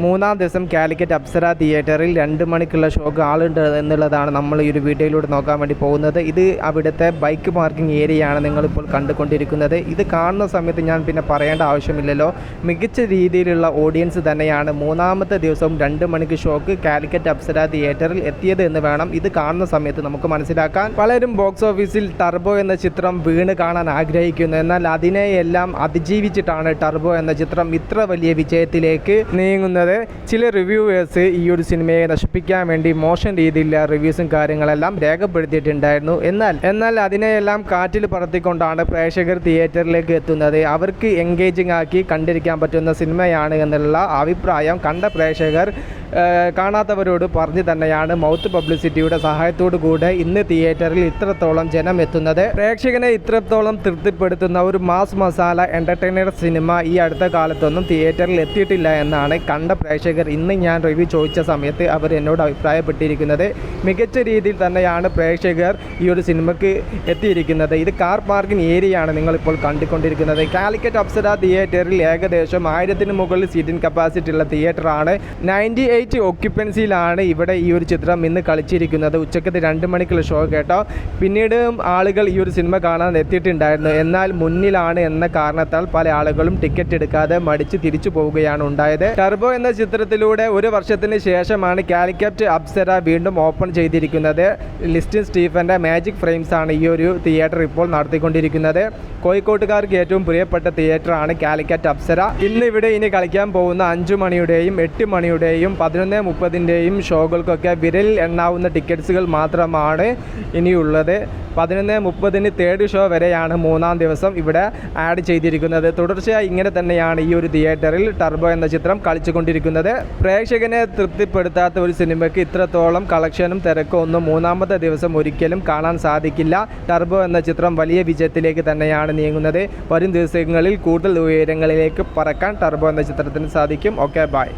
മൂന്നാം ദിവസം കാലിക്കറ്റ് അപ്സര തിയേറ്ററിൽ 2 മണിക്കുള്ള ഷോക്ക് ആളുണ്ട് എന്നുള്ളതാണ് നമ്മൾ ഈ ഒരു വീഡിയോയിലൂടെ നോക്കാൻ വേണ്ടി പോകുന്നത്. ഇത് അവിടുത്തെ ബൈക്ക് പാർക്കിംഗ് ഏരിയയാണ് നിങ്ങളിപ്പോൾ കണ്ടുകൊണ്ടിരിക്കുന്നത്. ഇത് കാണുന്ന സമയത്ത് ഞാൻ പിന്നെ പറയേണ്ട ആവശ്യമില്ലല്ലോ, മികച്ച രീതിയിലുള്ള ഓഡിയൻസ് തന്നെയാണ് മൂന്നാമത്തെ ദിവസവും 2 മണിക്ക് ഷോക്ക് കാലിക്കറ്റ് അപ്സര തിയേറ്ററിൽ എത്തിയത് എന്ന് വേണം ഇത് കാണുന്ന സമയത്ത് നമുക്ക് മനസ്സിലാക്കാൻ. പലരും ബോക്സ് ഓഫീസിൽ ടർബോ എന്ന ചിത്രം വീണ് കാണാൻ ആഗ്രഹിക്കുന്നു. എന്നാൽ അതിനെയെല്ലാം അതിജീവിച്ചിട്ടാണ് ടർബോ എന്ന ചിത്രം ഇത്ര വലിയ വിജയത്തിലേക്ക് നീങ്ങുന്നത്. ചില റിവ്യൂവേഴ്സ് ഈ ഒരു സിനിമയെ നശിപ്പിക്കാൻ വേണ്ടി മോശം രീതിയിലുള്ള റിവ്യൂസും കാര്യങ്ങളെല്ലാം രേഖപ്പെടുത്തിയിട്ടുണ്ടായിരുന്നു. എന്നാൽ അതിനെയെല്ലാം കാറ്റിൽ പറത്തിക്കൊണ്ടാണ് പ്രേക്ഷകർ തിയേറ്ററിലേക്ക് എത്തുന്നത്. അവർക്ക് എൻഗേജിംഗ് ആക്കി കണ്ടിരിക്കാൻ പറ്റുന്ന സിനിമയാണ് എന്നുള്ള അഭിപ്രായം കണ്ട പ്രേക്ഷകർ കാണാത്തവരോട് പറഞ്ഞു തന്നെയാണ് മൗത്ത് പബ്ലിസിറ്റിയുടെ സഹായത്തോടു കൂടെ ഇന്ന് തിയേറ്ററിൽ ഇത്രത്തോളം ജനം എത്തുന്നത്. പ്രേക്ഷകനെ ഇത്രത്തോളം തൃപ്തിപ്പെടുത്തുന്ന ഒരു മാസ് മസാല എൻ്റർടൈനർ സിനിമ ഈ അടുത്ത കാലത്തൊന്നും തിയേറ്ററിൽ എത്തിയിട്ടില്ല എന്നാണ് കണ്ട പ്രേക്ഷകർ ഇന്ന് ഞാൻ റിവ്യൂ ചോദിച്ച സമയത്ത് അവർ എന്നോട് അഭിപ്രായപ്പെട്ടിരിക്കുന്നത്. മികച്ച രീതിയിൽ തന്നെയാണ് പ്രേക്ഷകർ ഈ ഒരു സിനിമയ്ക്ക് എത്തിയിരിക്കുന്നത്. ഇത് കാർ പാർക്കിംഗ് ഏരിയയാണ് നിങ്ങളിപ്പോൾ കണ്ടുകൊണ്ടിരിക്കുന്നത്. കാലിക്കറ്റ് അപ്സര തിയേറ്ററിൽ ഏകദേശം 1000-ന് മുകളിൽ സീറ്റിംഗ് കപ്പാസിറ്റി ഉള്ള തിയേറ്ററാണ്. 98 ഓക്യുപ്പൻസിയിലാണ് ഇവിടെ ഈ ഒരു ചിത്രം ഇന്ന് കളിച്ചിരിക്കുന്നത്. ഉച്ചക്കത്തെ 2 മണിക്കുള്ള ഷോ കേട്ടോ. പിന്നീട് ആളുകൾ ഈ ഒരു സിനിമ കാണാൻ എത്തിയിട്ടുണ്ടായിരുന്നു. എന്നാൽ മുന്നിലാണ് എന്ന കാരണത്താൽ പല ആളുകളും ടിക്കറ്റ് എടുക്കാതെ മടിച്ച് തിരിച്ചു പോവുകയാണ് ഉണ്ടായത്. ടർബോ എന്ന ചിത്രത്തിലൂടെ 1 വർഷത്തിന് ശേഷമാണ് കാലിക്കറ്റ് അപ്സര വീണ്ടും ഓപ്പൺ ചെയ്തിരിക്കുന്നത്. ലിസ്റ്റിൻ സ്റ്റീഫൻ്റെ മാജിക് ഫ്രെയിംസ് ആണ് ഈ ഒരു തിയേറ്റർ ഇപ്പോൾ നടത്തിക്കൊണ്ടിരിക്കുന്നത്. കോഴിക്കോട്ടുകാർക്ക് ഏറ്റവും പ്രിയപ്പെട്ട തിയേറ്ററാണ് കാലിക്കറ്റ് അപ്സര. ഇന്ന് ഇവിടെ ഇനി കളിക്കാൻ പോകുന്ന 5 മണിയുടെയും 8 മണിയുടെയും 11:30-ൻ്റെയും ഷോകൾക്കൊക്കെ വിരലിൽ എണ്ണാവുന്ന ടിക്കറ്റ്സുകൾ മാത്രമാണ് ഇനിയുള്ളത്. 11:30-ന് തേർഡ് ഷോ വരെയാണ് മൂന്നാം ദിവസം ഇവിടെ ആഡ് ചെയ്തിരിക്കുന്നത്. തുടർച്ചയായി ഇങ്ങനെ തന്നെയാണ് ഈ ഒരു തിയേറ്ററിൽ ടർബോ എന്ന ചിത്രം കളിച്ചുകൊണ്ടിരിക്കുന്നത്. പ്രേക്ഷകനെ തൃപ്തിപ്പെടുത്താത്ത ഒരു സിനിമയ്ക്ക് ഇത്രത്തോളം കളക്ഷനും തിരക്കും ഒന്നും മൂന്നാമത്തെ ദിവസം ഒരിക്കലും കാണാൻ സാധിക്കില്ല. ടർബോ എന്ന ചിത്രം വലിയ വിജയത്തിലേക്ക് തന്നെയാണ് നീങ്ങുന്നത്. വരും ദിവസങ്ങളിൽ കൂടുതൽ ഉയരങ്ങളിലേക്ക് പറക്കാൻ ടർബോ എന്ന ചിത്രത്തിന് സാധിക്കും. Okay, by.